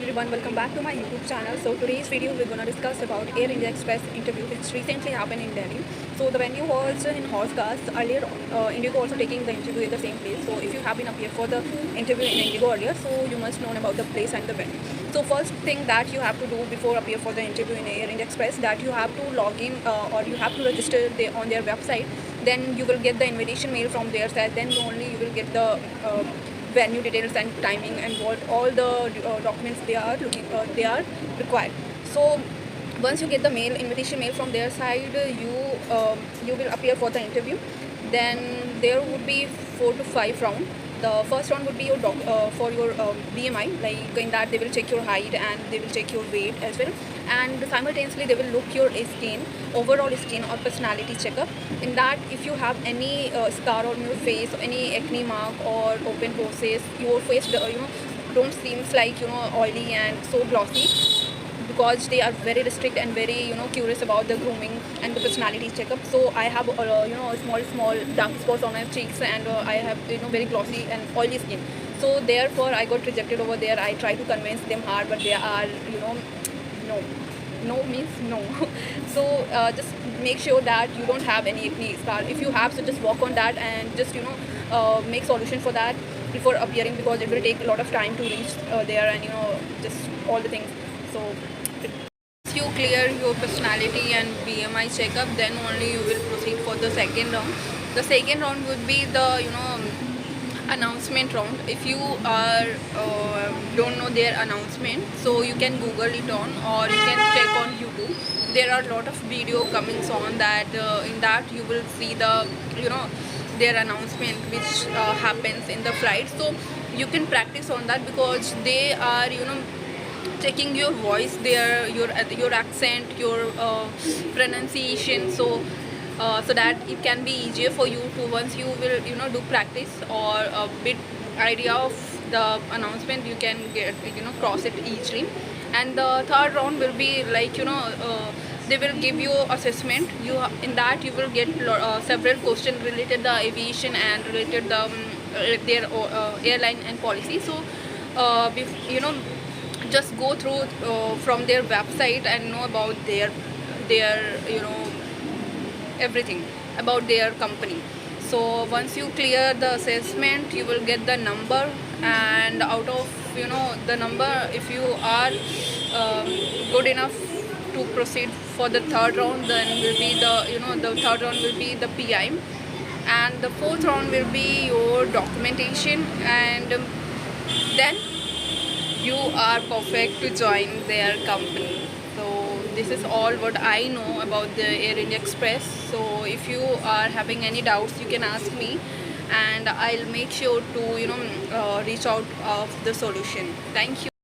Everyone, welcome back to my YouTube channel. So today's video we're gonna discuss about Air India Express interview which recently happened in Delhi. So the venue was in Horsgas. Earlier, Indigo also taking the interview in the same place. So if you have been appeared for the interview in Indigo earlier, so you must know about the place and the venue. So first thing that you have to do before appear for the interview in Air India Express, that you have to log in or you have to register on their website. Then you will get the invitation mail from their side. Then only you will get the venue details and timing and what all the documents they are required. So once you get the invitation mail from their side, you will appear for the interview. Then there would be 4 to 5 rounds. The first round would be your for your BMI, like in that they will check your height and they will check your weight as well, and simultaneously they will look your skin, overall skin or personality checkup. In that, if you have any scar on your face, any acne mark or open pores, your face don't seems like oily and so glossy, because they are very strict and very curious about the grooming and the personality checkup. So I have small dark spots on my cheeks, and I have very glossy and oily skin. So therefore I got rejected over there. I try to convince them hard, but they are no. No means no. So just make sure that you don't have any acne scar. If you have, so just work on that and just make solution for that before appearing, because it will take a lot of time to reach there, and just all the things. So once you clear your personality and BMI checkup, then only you will proceed for the second round. The second round would be the announcement round. If you are don't know their announcement, so you can Google it on, or you can check on YouTube. There are a lot of video coming on that. In that you will see the their announcement which happens in the flight. So you can practice on that, because they are checking your voice, your accent, your pronunciation. So that it can be easier for you to, once you will do practice or a bit idea of the announcement, you can get cross it easily. And the third round will be like they will give you assessment. In that you will get several questions related the aviation and related the their airline and policy. So just go through from their website and know about their everything about their company. So once you clear the assessment, you will get the number, and out of the number, if you are good enough to proceed for the third round, then will be the third round will be the PI, and the fourth round will be your documentation, and then you are perfect to join their company. So this is all what I know about the Air India Express. So if you are having any doubts, you can ask me, and I'll make sure to reach out of the solution. Thank you.